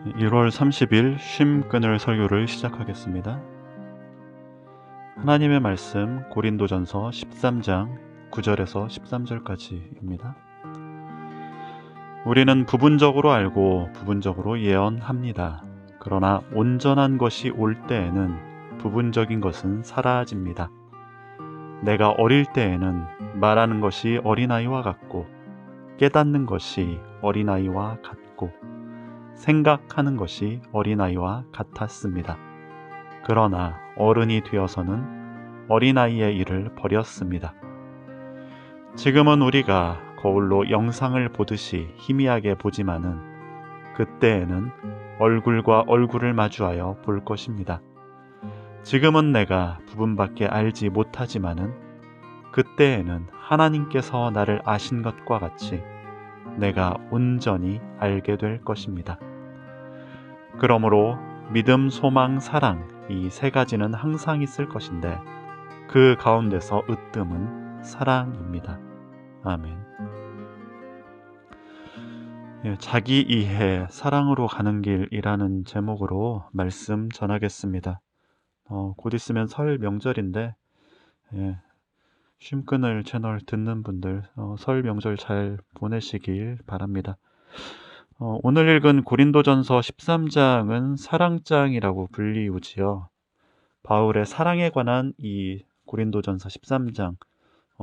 1월 30일 쉼 끊을 설교를 시작하겠습니다. 하나님의 말씀 고린도전서 13장 9절에서 13절까지입니다. 우리는 부분적으로 알고 부분적으로 예언합니다. 그러나 온전한 것이 올 때에는 부분적인 것은 사라집니다. 내가 어릴 때에는 말하는 것이 어린아이와 같고 깨닫는 것이 어린아이와 같고 생각하는 것이 어린아이와 같았습니다. 그러나 어른이 되어서는 어린아이의 일을 버렸습니다. 지금은 우리가 거울로 영상을 보듯이 희미하게 보지만은 그때에는 얼굴과 얼굴을 마주하여 볼 것입니다. 지금은 내가 부분밖에 알지 못하지만은 그때에는 하나님께서 나를 아신 것과 같이 내가 온전히 알게 될 것입니다. 그러므로 믿음, 소망, 사랑 이 세 가지는 항상 있을 것인데 그 가운데서 으뜸은 사랑입니다. 아멘. 자기 이해, 사랑으로 가는 길이라는 제목으로 말씀 전하겠습니다. 곧 있으면 설 명절인데 쉼 끊을 채널 듣는 분들 설 명절 잘 보내시길 바랍니다. 오늘 읽은 고린도전서 13장은 사랑장이라고 불리우지요. 바울의 사랑에 관한 이 고린도전서 13장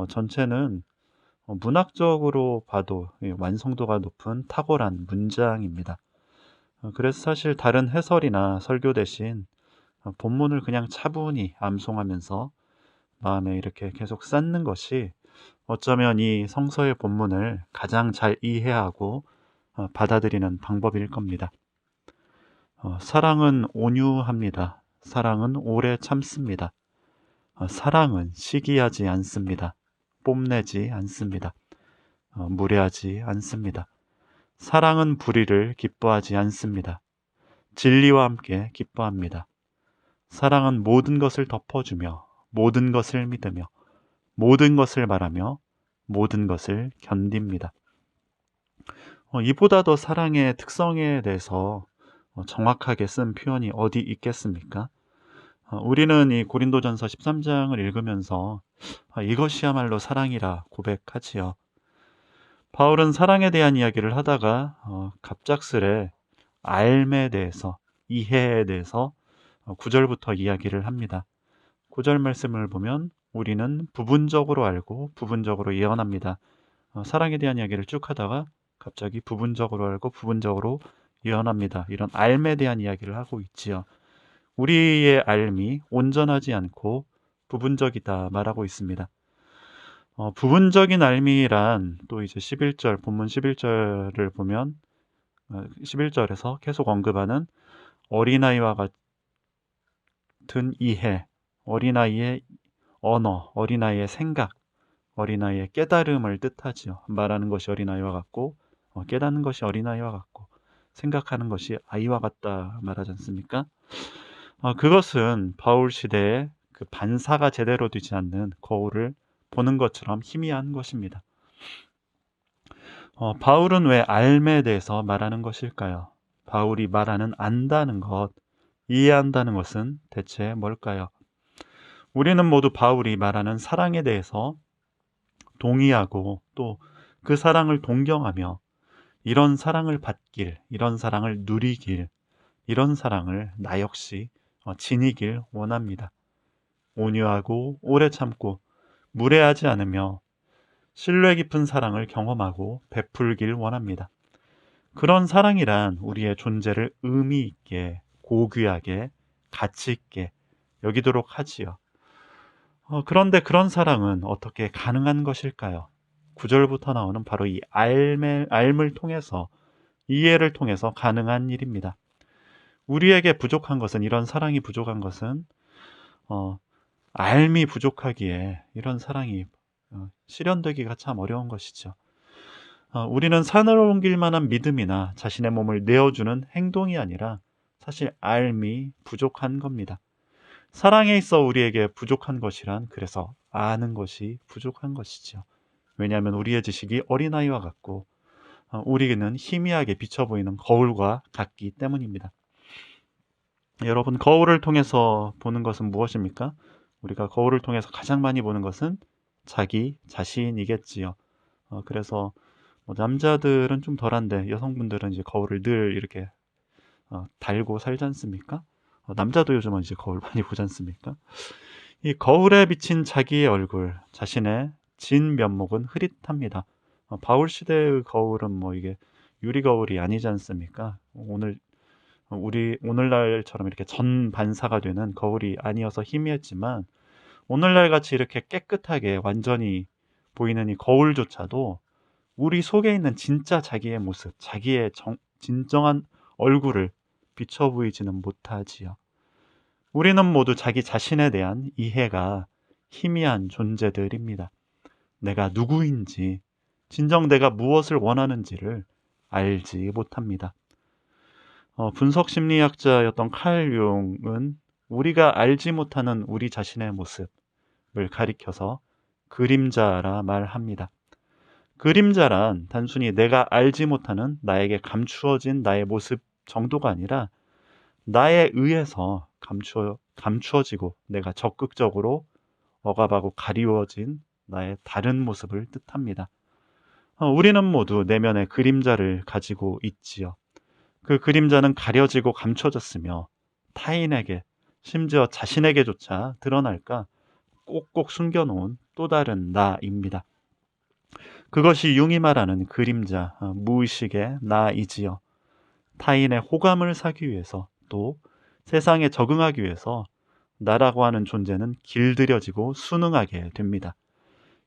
전체는 문학적으로 봐도 완성도가 높은 탁월한 문장입니다. 그래서 사실 다른 해설이나 설교 대신 본문을 그냥 차분히 암송하면서 마음에 이렇게 계속 쌓는 것이 어쩌면 이 성서의 본문을 가장 잘 이해하고 받아들이는 방법일 겁니다. 사랑은 온유합니다. 사랑은 오래 참습니다. 사랑은 시기하지 않습니다. 뽐내지 않습니다. 무례하지 않습니다. 사랑은 불의를 기뻐하지 않습니다. 진리와 함께 기뻐합니다. 사랑은 모든 것을 덮어주며 모든 것을 믿으며 모든 것을 말하며 모든 것을 견딥니다. 이보다 더 사랑의 특성에 대해서 정확하게 쓴 표현이 어디 있겠습니까? 우리는 이 고린도전서 13장을 읽으면서 이것이야말로 사랑이라 고백하지요. 바울은 사랑에 대한 이야기를 하다가 갑작스레 알매 대해서, 이해에 대해서 9절부터 이야기를 합니다. 9절 말씀을 보면 우리는 부분적으로 알고 부분적으로 예언합니다. 사랑에 대한 이야기를 쭉 하다가 갑자기 부분적으로 알고 부분적으로 예언합니다. 이런 알매에 대한 이야기를 하고 있지요. 우리의 알미 온전하지 않고 부분적이다 말하고 있습니다. 부분적인 알미란 또 이제 11절 본문 11절을 보면 11절에서 계속 언급하는 어린아이와 같은 이해, 어린아이의 언어, 어린아이의 생각, 어린아이의 깨달음을 뜻하지요. 말하는 것이 어린아이와 같고 깨닫는 것이 어린아이와 같고 생각하는 것이 아이와 같다 말하지 않습니까? 그것은 바울 시대에 그 반사가 제대로 되지 않는 거울을 보는 것처럼 희미한 것입니다. 바울은 왜 알매에 대해서 말하는 것일까요? 바울이 말하는 안다는 것, 이해한다는 것은 대체 뭘까요? 우리는 모두 바울이 말하는 사랑에 대해서 동의하고 또 그 사랑을 동경하며 이런 사랑을 받길, 이런 사랑을 누리길, 이런 사랑을 나 역시 지니길 원합니다. 온유하고 오래 참고 무례하지 않으며 신뢰 깊은 사랑을 경험하고 베풀길 원합니다. 그런 사랑이란 우리의 존재를 의미 있게, 고귀하게, 가치 있게 여기도록 하지요. 그런데 그런 사랑은 어떻게 가능한 것일까요? 9절부터 나오는 바로 이 알을 통해서, 이해를 통해서 가능한 일입니다. 우리에게 부족한 것은, 이런 사랑이 부족한 것은 알미 부족하기에 이런 사랑이 실현되기가 참 어려운 것이죠. 우리는 산을 옮길 만한 믿음이나 자신의 몸을 내어주는 행동이 아니라 사실 알미 부족한 겁니다. 사랑에 있어 우리에게 부족한 것이란 그래서 아는 것이 부족한 것이죠. 왜냐하면 우리의 지식이 어린아이와 같고 우리는 희미하게 비쳐 보이는 거울과 같기 때문입니다. 여러분, 거울을 통해서 보는 것은 무엇입니까? 우리가 거울을 통해서 가장 많이 보는 것은 자기 자신이겠지요. 그래서 남자들은 좀 덜한데 여성분들은 이제 거울을 늘 이렇게 달고 살지 않습니까? 남자도 요즘은 이제 거울 많이 보지 않습니까? 이 거울에 비친 자기의 얼굴, 자신의 진 면목은 흐릿합니다. 바울 시대의 거울은 뭐 이게 유리 거울이 아니지 않습니까? 오늘날처럼 이렇게 전 반사가 되는 거울이 아니어서 희미했지만, 오늘날 같이 이렇게 깨끗하게 완전히 보이는 이 거울조차도 우리 속에 있는 진짜 자기의 모습, 자기의 진정한 얼굴을 비춰 보이지는 못하지요. 우리는 모두 자기 자신에 대한 이해가 희미한 존재들입니다. 내가 누구인지, 진정 내가 무엇을 원하는지를 알지 못합니다. 분석 심리학자였던 칼 융은 우리가 알지 못하는 우리 자신의 모습을 가리켜서 그림자라 말합니다. 그림자란 단순히 내가 알지 못하는 나에게 감추어진 나의 모습 정도가 아니라 나에 의해서 감추어지고 내가 적극적으로 억압하고 가리워진 나의 다른 모습을 뜻합니다. 우리는 모두 내면의 그림자를 가지고 있지요. 그 그림자는 가려지고 감춰졌으며 타인에게, 심지어 자신에게조차 드러날까 꼭꼭 숨겨놓은 또 다른 나입니다. 그것이 융이 말하는 그림자, 무의식의 나이지요. 타인의 호감을 사기 위해서, 또 세상에 적응하기 위해서 나라고 하는 존재는 길들여지고 순응하게 됩니다.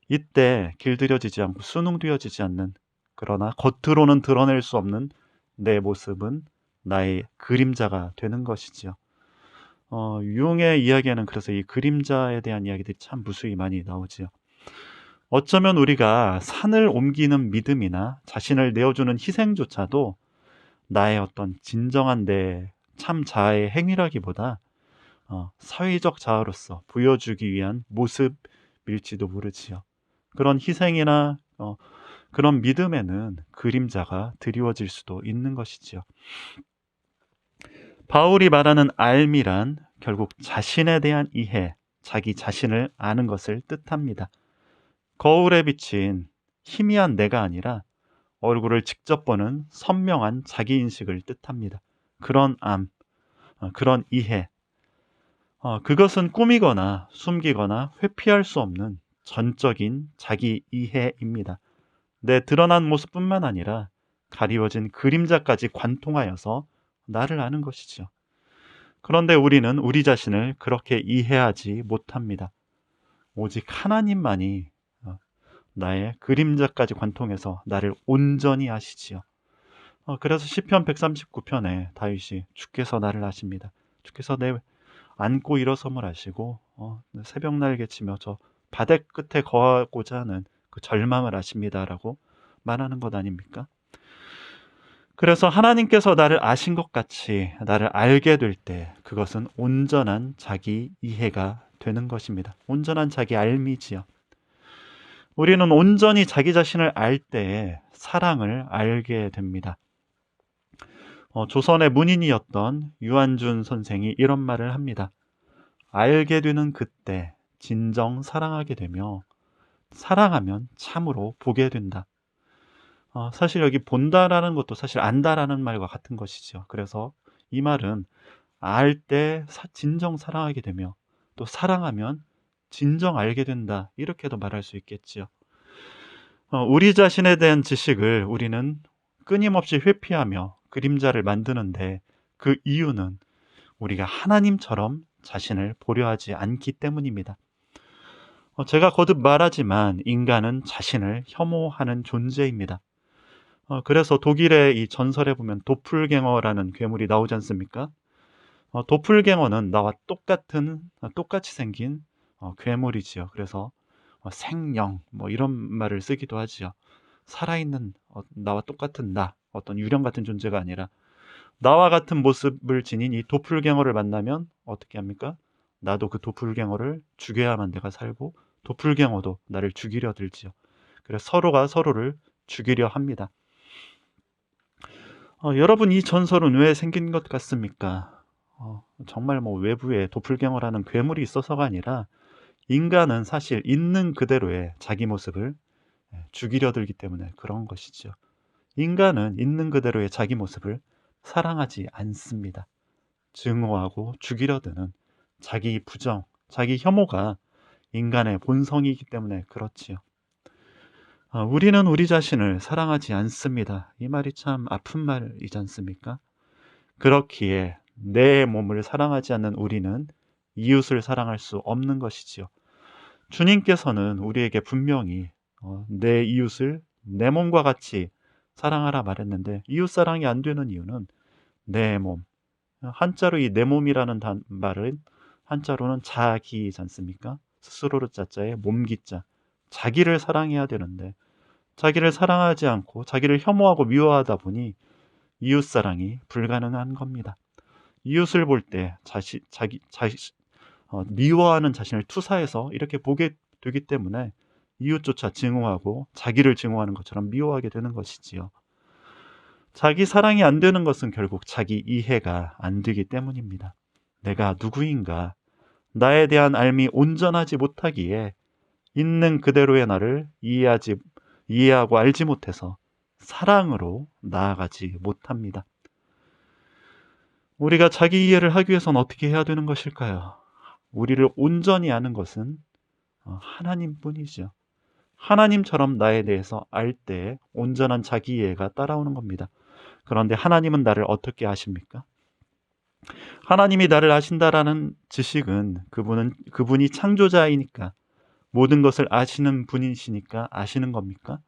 이때 길들여지지 않고 순응되어지지 않는, 그러나 겉으로는 드러낼 수 없는 내 모습은 나의 그림자가 되는 것이지요. 융의 이야기에는 그래서 이 그림자에 대한 이야기들이 참 무수히 많이 나오지요. 어쩌면 우리가 산을 옮기는 믿음이나 자신을 내어주는 희생조차도 나의 어떤 진정한 내 참 자아의 행위라기보다 사회적 자아로서 보여주기 위한 모습일지도 모르지요. 그런 희생이나 그런 믿음에는 그림자가 드리워질 수도 있는 것이지요. 바울이 말하는 알미란 결국 자신에 대한 이해, 자기 자신을 아는 것을 뜻합니다. 거울에 비친 희미한 내가 아니라 얼굴을 직접 보는 선명한 자기인식을 뜻합니다. 그런 그런 이해, 그것은 꾸미거나 숨기거나 회피할 수 없는 전적인 자기 이해입니다. 내 드러난 모습뿐만 아니라 가리워진 그림자까지 관통하여서 나를 아는 것이죠. 그런데 우리는 우리 자신을 그렇게 이해하지 못합니다. 오직 하나님만이 나의 그림자까지 관통해서 나를 온전히 아시지요. 그래서 시편 139편에 다윗이 주께서 나를 아십니다. 주께서 내 안고 일어섬을 아시고 새벽 날개치며 저 바닥 끝에 거하고자 하는 그 절망을 아십니다라고 말하는 것 아닙니까? 그래서 하나님께서 나를 아신 것 같이 나를 알게 될 때 그것은 온전한 자기 이해가 되는 것입니다. 온전한 자기 알미지요. 우리는 온전히 자기 자신을 알 때에 사랑을 알게 됩니다. 조선의 문인이었던 유한준 선생이 이런 말을 합니다. 알게 되는 그때 진정 사랑하게 되며 사랑하면 참으로 보게 된다. 사실 여기 본다라는 것도 사실 안다라는 말과 같은 것이죠. 그래서 이 말은 알 때 진정 사랑하게 되며 또 사랑하면 진정 알게 된다. 이렇게도 말할 수 있겠지요. 우리 자신에 대한 지식을 우리는 끊임없이 회피하며 그림자를 만드는데 그 이유는 우리가 하나님처럼 자신을 보려 하지 않기 때문입니다. 제가 거듭 말하지만 인간은 자신을 혐오하는 존재입니다. 그래서 독일의 이 전설에 보면 도플갱어라는 괴물이 나오지 않습니까? 도플갱어는 나와 똑같이 생긴 괴물이지요. 그래서 생령 뭐 이런 말을 쓰기도 하지요. 살아있는 나와 똑같은 어떤 유령 같은 존재가 아니라 나와 같은 모습을 지닌 이 도플갱어를 만나면 어떻게 합니까? 나도 그 도플갱어를 죽여야만 내가 살고 도플갱어도 나를 죽이려 들지요. 그래서 서로가 서로를 죽이려 합니다. 여러분, 이 전설은 왜 생긴 것 같습니까? 정말 뭐 외부에 도플갱어라는 괴물이 있어서가 아니라 인간은 사실 있는 그대로의 자기 모습을 죽이려 들기 때문에 그런 것이죠. 인간은 있는 그대로의 자기 모습을 사랑하지 않습니다. 증오하고 죽이려 드는 자기 부정, 자기 혐오가 인간의 본성이기 때문에 그렇지요. 우리는 우리 자신을 사랑하지 않습니다. 이 말이 참 아픈 말이지 않습니까? 그렇기에 내 몸을 사랑하지 않는 우리는 이웃을 사랑할 수 없는 것이지요. 주님께서는 우리에게 분명히 내 이웃을 내 몸과 같이 사랑하라 말했는데, 이웃 사랑이 안 되는 이유는 내 몸, 한자로 이 내 몸이라는 말은 한자로는 자기이지 않습니까? 스스로를 자자에 몸기자, 자기를 사랑해야 되는데 자기를 사랑하지 않고 자기를 혐오하고 미워하다 보니 이웃 사랑이 불가능한 겁니다. 이웃을 볼 때 미워하는 자신을 투사해서 이렇게 보게 되기 때문에 이웃조차 증오하고 자기를 증오하는 것처럼 미워하게 되는 것이지요. 자기 사랑이 안 되는 것은 결국 자기 이해가 안 되기 때문입니다. 내가 누구인가, 나에 대한 알미 온전하지 못하기에 있는 그대로의 나를 이해하고 알지 못해서 사랑으로 나아가지 못합니다. 우리가 자기 이해를 하기 위해서는 어떻게 해야 되는 것일까요? 우리를 온전히 아는 것은 하나님뿐이죠. 하나님처럼 나에 대해서 알 때 온전한 자기 이해가 따라오는 겁니다. 그런데 하나님은 나를 어떻게 아십니까? 하나님이 나를 아신다라는 지식은 그분이 창조자이니까 모든 것을 아시는 분이시니까 아시는 겁니까?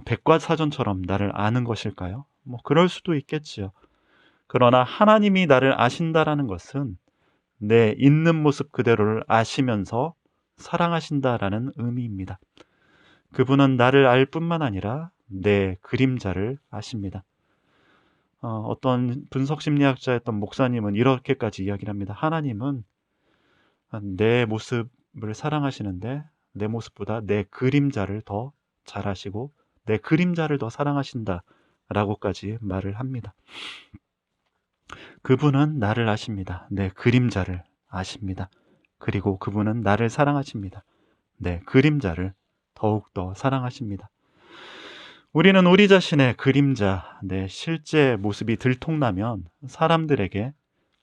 백과사전처럼 나를 아는 것일까요? 뭐 그럴 수도 있겠지요. 그러나 하나님이 나를 아신다라는 것은 내 있는 모습 그대로를 아시면서 사랑하신다라는 의미입니다. 그분은 나를 알 뿐만 아니라 내 그림자를 아십니다. 어떤 분석심리학자였던 목사님은 이렇게까지 이야기를 합니다. 하나님은 내 모습을 사랑하시는데 내 모습보다 내 그림자를 더 잘 아시고 내 그림자를 더 사랑하신다 라고까지 말을 합니다. 그분은 나를 아십니다. 내 그림자를 아십니다. 그리고 그분은 나를 사랑하십니다. 내 그림자를 더욱더 사랑하십니다. 우리는 우리 자신의 그림자, 내 실제 모습이 들통나면 사람들에게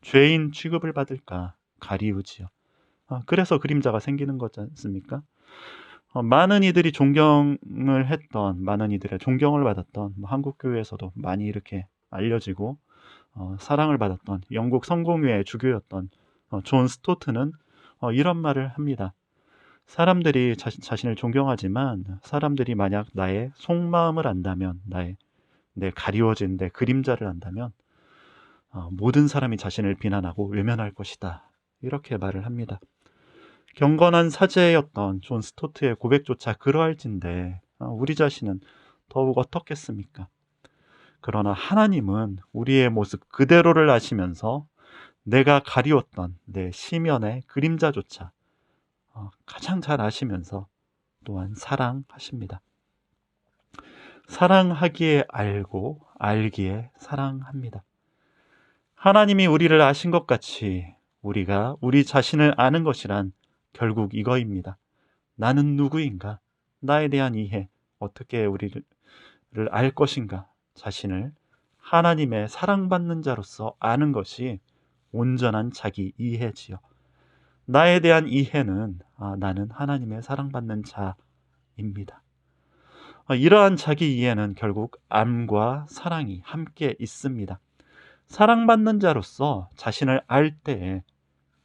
죄인 취급을 받을까 가리우지요. 그래서 그림자가 생기는 거지 않습니까? 많은 이들이 존경을 했던, 많은 이들의 존경을 받았던, 한국교회에서도 많이 이렇게 알려지고 사랑을 받았던 영국 성공회의 주교였던 존 스토트는 이런 말을 합니다. 사람들이 자신을 존경하지만 사람들이 만약 나의 속마음을 안다면, 내 가리워진 내 그림자를 안다면 모든 사람이 자신을 비난하고 외면할 것이다. 이렇게 말을 합니다. 경건한 사제였던 존 스토트의 고백조차 그러할진데 우리 자신은 더욱 어떻겠습니까? 그러나 하나님은 우리의 모습 그대로를 아시면서 내가 가리웠던 내 시면의 그림자조차 가장 잘 아시면서 또한 사랑하십니다. 사랑하기에 알고 알기에 사랑합니다. 하나님이 우리를 아신 것 같이 우리가 우리 자신을 아는 것이란 결국 이거입니다. 나는 누구인가? 나에 대한 이해, 어떻게 우리를 알 것인가? 자신을 하나님의 사랑받는 자로서 아는 것이 온전한 자기 이해지요. 나에 대한 이해는 나는 하나님의 사랑받는 자입니다. 이러한 자기 이해는 결국 암과 사랑이 함께 있습니다. 사랑받는 자로서 자신을 알 때에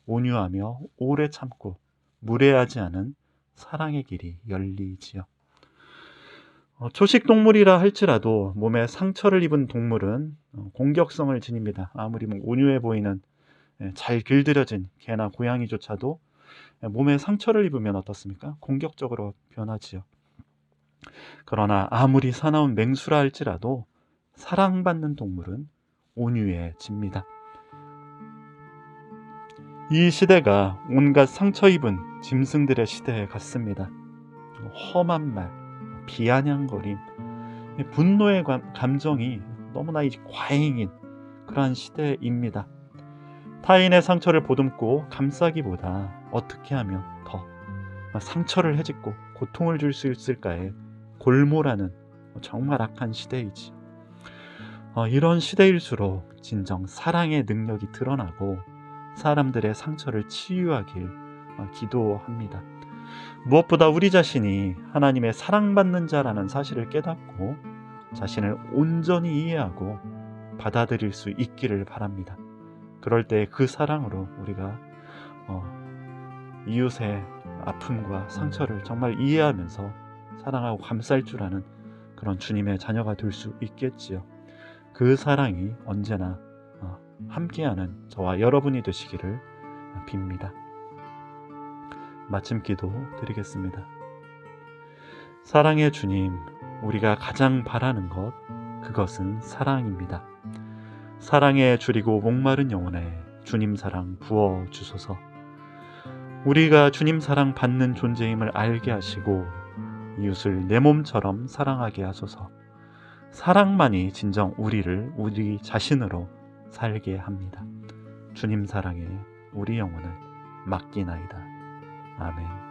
온유하며 오래 참고 무례하지 않은 사랑의 길이 열리지요. 초식 동물이라 할지라도 몸에 상처를 입은 동물은 공격성을 지닙니다. 아무리 온유해 보이는 잘 길들여진 개나 고양이조차도 몸에 상처를 입으면 어떻습니까? 공격적으로 변하지요. 그러나 아무리 사나운 맹수라 할지라도 사랑받는 동물은 온유해집니다. 이 시대가 온갖 상처 입은 짐승들의 시대에 같습니다. 험한 말, 비아냥거림, 분노의 감정이 너무나 이제 과잉인 그러한 시대입니다. 타인의 상처를 보듬고 감싸기보다 어떻게 하면 더 상처를 헤집고 고통을 줄 수 있을까에 골몰하는 정말 악한 시대이지. 이런 시대일수록 진정 사랑의 능력이 드러나고 사람들의 상처를 치유하길 기도합니다. 무엇보다 우리 자신이 하나님의 사랑받는 자라는 사실을 깨닫고 자신을 온전히 이해하고 받아들일 수 있기를 바랍니다. 그럴 때 그 사랑으로 우리가 이웃의 아픔과 상처를 정말 이해하면서 사랑하고 감쌀 줄 아는 그런 주님의 자녀가 될 수 있겠지요. 그 사랑이 언제나 함께하는 저와 여러분이 되시기를 빕니다. 마침 기도 드리겠습니다. 사랑의 주님, 우리가 가장 바라는 것, 그것은 사랑입니다. 사랑에 줄이고 목마른 영혼에 주님 사랑 부어 주소서. 우리가 주님 사랑 받는 존재임을 알게 하시고 이웃을 내 몸처럼 사랑하게 하소서. 사랑만이 진정 우리 자신으로 살게 합니다. 주님 사랑에 우리 영혼을 맡기나이다. 아멘.